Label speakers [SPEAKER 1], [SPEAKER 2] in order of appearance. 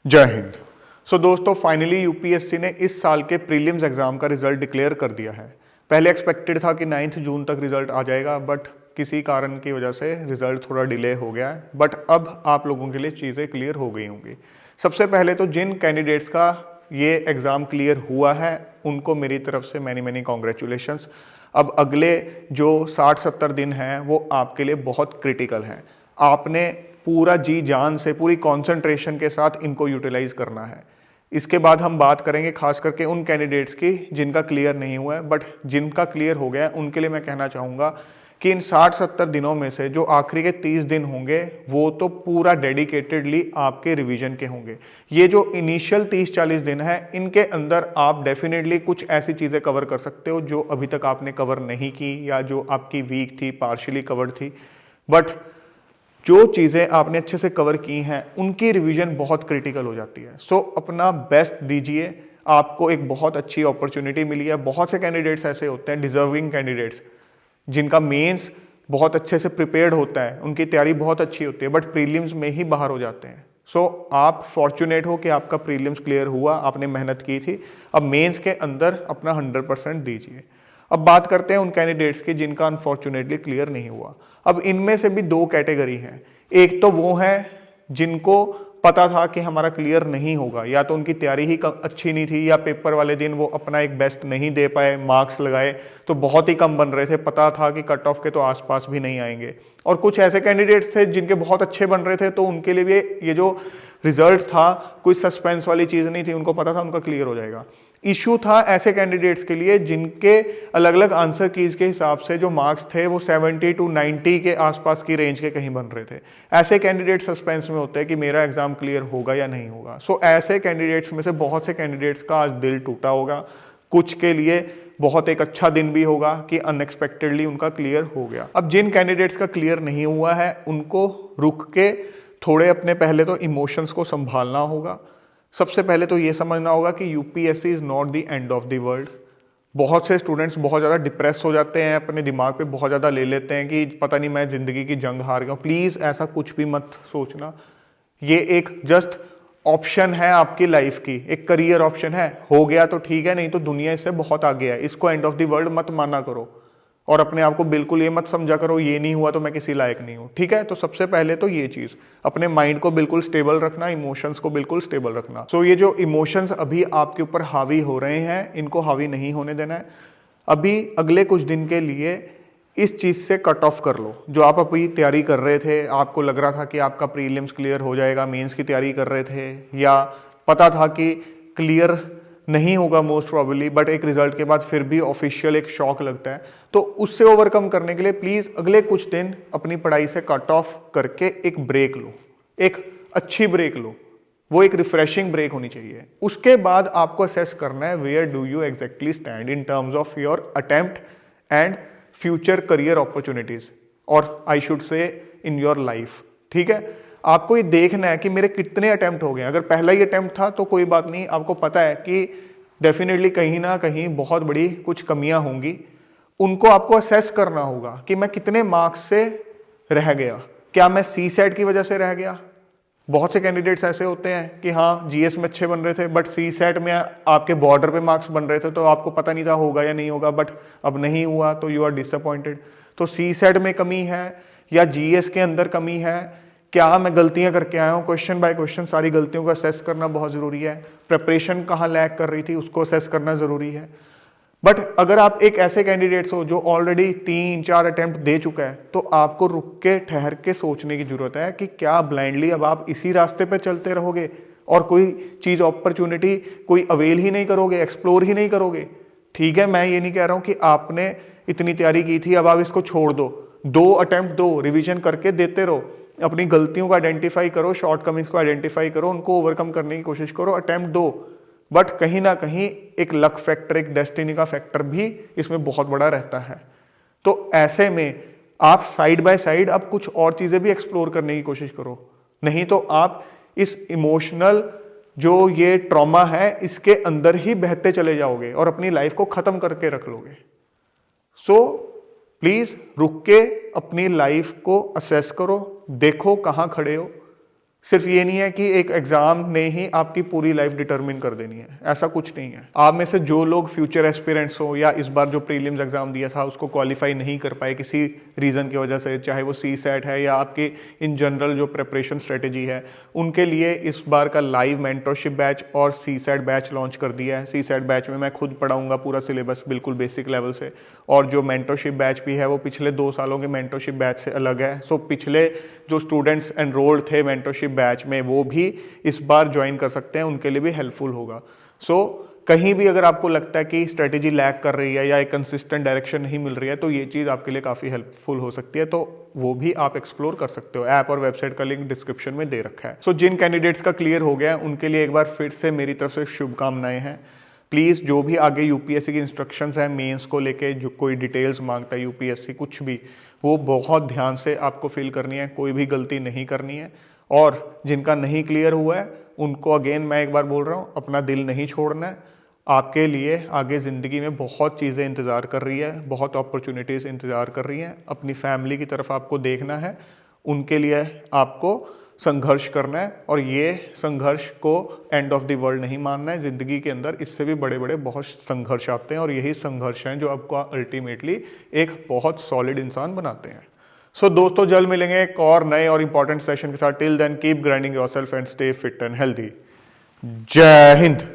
[SPEAKER 1] जय हिंद। दोस्तों finally UPSC ने इस साल के प्रीलिम्स एग्जाम का रिजल्ट डिक्लेयर कर दिया है। पहले एक्सपेक्टेड था कि 9 जून तक रिजल्ट आ जाएगा, बट किसी कारण की वजह से रिजल्ट थोड़ा डिले हो गया है। बट अब आप लोगों के लिए चीज़ें क्लियर हो गई होंगी। सबसे पहले तो जिन कैंडिडेट्स का ये एग्ज़ाम क्लियर हुआ है उनको मेरी तरफ से मैनी मैनी कॉन्ग्रेचुलेशंस। अब अगले जो 60-70 दिन हैं वो आपके लिए बहुत क्रिटिकल हैं। आपने पूरा जी जान से, पूरी कंसंट्रेशन के साथ इनको यूटिलाइज करना है। इसके बाद हम बात करेंगे खास करके उन कैंडिडेट्स की जिनका क्लियर नहीं हुआ है, बट जिनका क्लियर हो गया है उनके लिए मैं कहना चाहूँगा कि इन 60-70 दिनों में से जो आखिरी के 30 दिन होंगे वो तो पूरा डेडिकेटेडली आपके रिवीजन के होंगे। ये जो इनिशियल 30-40 दिन है इनके अंदर आप डेफिनेटली कुछ ऐसी चीज़ें कवर कर सकते हो जो अभी तक आपने कवर नहीं की या जो आपकी वीक थी, पार्शियली कवर्ड थी। बट जो चीज़ें आपने अच्छे से कवर की हैं उनकी रिवीजन बहुत क्रिटिकल हो जाती है। अपना बेस्ट दीजिए। आपको एक बहुत अच्छी अपॉर्चुनिटी मिली है। बहुत से कैंडिडेट्स ऐसे होते हैं, डिजर्विंग कैंडिडेट्स, जिनका मेंस बहुत अच्छे से प्रिपेयर्ड होता है, उनकी तैयारी बहुत अच्छी होती है, बट प्रीलिम्स में ही बाहर हो जाते हैं। आप फॉर्चुनेट हो कि आपका प्रीलिम्स क्लियर हुआ, आपने मेहनत की थी। अब मेंस के अंदर अपना 100% दीजिए। अब बात करते हैं उन कैंडिडेट्स की जिनका अनफॉर्चुनेटली क्लियर नहीं हुआ। अब इनमें से भी दो कैटेगरी हैं। एक तो वो हैं जिनको पता था कि हमारा क्लियर नहीं होगा, या तो उनकी तैयारी ही अच्छी नहीं थी या पेपर वाले दिन वो अपना एक बेस्ट नहीं दे पाए, मार्क्स लगाए तो बहुत ही कम बन रहे थे, पता था कि कट ऑफ के तो आसपास भी नहीं आएंगे। और कुछ ऐसे कैंडिडेट्स थे जिनके बहुत अच्छे बन रहे थे, तो उनके लिए भी ये जो रिजल्ट था कोई सस्पेंस वाली चीज़ नहीं थी, उनको पता था उनका क्लियर हो जाएगा। इशू था ऐसे कैंडिडेट्स के लिए जिनके अलग अलग आंसर कीज के हिसाब से जो मार्क्स थे वो 70 to 90 के आसपास की रेंज के कहीं बन रहे थे। ऐसे कैंडिडेट सस्पेंस में होते हैं कि मेरा एग्जाम क्लियर होगा या नहीं होगा। ऐसे कैंडिडेट्स में से बहुत से कैंडिडेट्स का आज दिल टूटा होगा। कुछ के लिए बहुत एक अच्छा दिन भी होगा कि अनएक्सपेक्टेडली उनका क्लियर हो गया। अब जिन कैंडिडेट्स का क्लियर नहीं हुआ है उनको रुक के थोड़े अपने पहले तो इमोशंस को संभालना होगा। सबसे पहले तो ये समझना होगा कि UPSC is not the end of the world. बहुत से स्टूडेंट्स बहुत ज़्यादा डिप्रेस हो जाते हैं, अपने दिमाग पे बहुत ज़्यादा ले लेते हैं कि पता नहीं मैं ज़िंदगी की जंग हार गया हूँ। प्लीज़ ऐसा कुछ भी मत सोचना। ये एक जस्ट ऑप्शन है आपकी लाइफ की, एक करियर ऑप्शन है। हो गया तो ठीक है, नहीं तो दुनिया इससे बहुत आगे है। इसको एंड ऑफ द वर्ल्ड मत माना करो और अपने आप को बिल्कुल ये मत समझा करो ये नहीं हुआ तो मैं किसी लायक नहीं हूँ। ठीक है, तो सबसे पहले तो ये चीज़, अपने माइंड को बिल्कुल स्टेबल रखना, इमोशंस को बिल्कुल स्टेबल रखना। ये जो इमोशंस अभी आपके ऊपर हावी हो रहे हैं इनको हावी नहीं होने देना है। अभी अगले कुछ दिन के लिए इस चीज़ से कट ऑफ कर लो। जो आप अभी तैयारी कर रहे थे, आपको लग रहा था कि आपका प्रीलिम्स क्लियर हो जाएगा, मेंस की तैयारी कर रहे थे, या पता था कि क्लियर नहीं होगा मोस्ट प्रोबेबली, बट एक रिजल्ट के बाद फिर भी ऑफिशियल एक शॉक लगता है, तो उससे ओवरकम करने के लिए प्लीज़ अगले कुछ दिन अपनी पढ़ाई से कट ऑफ करके एक ब्रेक लो, एक अच्छी ब्रेक लो। वो एक रिफ्रेशिंग ब्रेक होनी चाहिए। उसके बाद आपको असेस करना है where do you exactly stand in terms of your attempt and future career opportunities, और I should say in your life. ठीक है, आपको ये देखना है कि मेरे कितने अटेम्प्ट हो गए। अगर पहला ही अटेम्प्ट था तो कोई बात नहीं, आपको पता है कि डेफिनेटली कहीं ना कहीं बहुत बड़ी कुछ कमियां होंगी, उनको आपको असेस करना होगा कि मैं कितने मार्क्स से रह गया। क्या मैं सी सेट की वजह से रह गया? बहुत से कैंडिडेट्स ऐसे होते हैं कि हाँ जीएस में अच्छे बन रहे थे, बट सी सेट में आपके बॉर्डर पे मार्क्स बन रहे थे, तो आपको पता नहीं था होगा या नहीं होगा, बट अब नहीं हुआ तो यू आर डिसअपॉइंटेड। तो सी सेट में कमी है या जीएस के अंदर कमी है? क्या मैं गलतियां करके आया हूँ? क्वेश्चन बाय क्वेश्चन सारी गलतियों को असेस करना बहुत ज़रूरी है। प्रिपरेशन कहाँ लैग कर रही थी उसको असेस करना ज़रूरी है। बट अगर आप एक ऐसे कैंडिडेट्स हो जो ऑलरेडी 3-4 अटेम्प्ट दे चुका है, तो आपको रुक के ठहर के सोचने की जरूरत है कि क्या ब्लाइंडली अब आप इसी रास्ते पे चलते रहोगे और कोई चीज़ अपॉर्चुनिटी कोई अवेल ही नहीं करोगे, एक्सप्लोर ही नहीं करोगे। ठीक है, मैं ये नहीं कह रहा हूँ कि आपने इतनी तैयारी की थी अब आप इसको छोड़ दो। 2 अटेम्प्ट दो, रिविजन करके देते रहो, अपनी गलतियों को आइडेंटिफाई करो, शॉर्टकमिंग्स को आइडेंटिफाई करो, उनको ओवरकम करने की कोशिश करो, अटेम्प्ट दो। बट कहीं ना कहीं एक लक फैक्टर, एक डेस्टिनी का फैक्टर भी इसमें बहुत बड़ा रहता है। तो ऐसे में आप साइड बाय साइड अब कुछ और चीजें भी एक्सप्लोर करने की कोशिश करो, नहीं तो आप इस इमोशनल जो ये ट्रॉमा है इसके अंदर ही बहते चले जाओगे और अपनी लाइफ को खत्म करके रख लोगे। प्लीज रुक के अपनी लाइफ को असेस करो, देखो कहां खड़े हो, सिर्फ ये नहीं है कि एक एग्जाम ने ही आपकी पूरी लाइफ डिटरमिन कर देनी है, ऐसा कुछ नहीं है। आप में से जो लोग फ्यूचर एस्पिरेंट्स हो या इस बार जो प्रीलिम्स एग्जाम दिया था उसको क्वालिफाई नहीं कर पाए किसी रीज़न की वजह से, चाहे वो सी सेट है या आपकी इन जनरल जो प्रिपरेशन स्ट्रेटेजी है, उनके लिए इस बार का लाइव मेंटरशिप बैच और सी सेट बैच लॉन्च कर दिया है। सी सेट बैच में मैं खुद पढ़ाऊंगा पूरा सिलेबस बिल्कुल बेसिक लेवल से, और जो मेंटरशिप बैच भी है वो पिछले 2 सालों के मेंटरशिप बैच से अलग है। सो पिछले जो स्टूडेंट्स एनरोल्ड थे मेंटरशिप बैच में वो भी इस बार ज्वाइन कर सकते हैं, उनके लिए भी हेल्पफुल होगा। सो कहीं भी अगर आपको लगता है कि स्ट्रेटेजी लैग कर रही है या एक कंसिस्टेंट डायरेक्शन नहीं मिल रही है तो ये चीज़ आपके लिए काफ़ी हेल्पफुल हो सकती है, तो वो भी आप एक्सप्लोर कर सकते हो। ऐप और वेबसाइट का लिंक डिस्क्रिप्शन में दे रखा है। सो जिन कैंडिडेट्स का क्लियर हो गया है उनके लिए एक बार फिर से मेरी तरफ से शुभकामनाएं हैं। प्लीज़ जो भी आगे यूपीएससी की इंस्ट्रक्शंस हैं मेंस को लेके, जो कोई डिटेल्स मांगता है यूपीएससी कुछ भी, वो बहुत ध्यान से आपको फिल करनी है, कोई भी गलती नहीं करनी है। और जिनका नहीं क्लियर हुआ है उनको अगेन मैं एक बार बोल रहा हूँ, अपना दिल नहीं छोड़ना है। आपके लिए आगे ज़िंदगी में बहुत चीज़ें इंतज़ार कर रही है, बहुत अपॉर्चुनिटीज़ इंतज़ार कर रही हैं। अपनी फैमिली की तरफ आपको देखना है, उनके लिए आपको संघर्ष करना है, और ये संघर्ष को एंड ऑफ द वर्ल्ड नहीं मानना है। ज़िंदगी के अंदर इससे भी बड़े बड़े बहुत संघर्ष आते हैं और यही संघर्ष हैं जो आपको अल्टीमेटली एक बहुत सॉलिड इंसान बनाते हैं। सो दोस्तों, जल्द मिलेंगे एक और नए और इंपॉर्टेंट सेशन के साथ। Till then keep grinding yourself and stay fit and healthy. जय हिंद।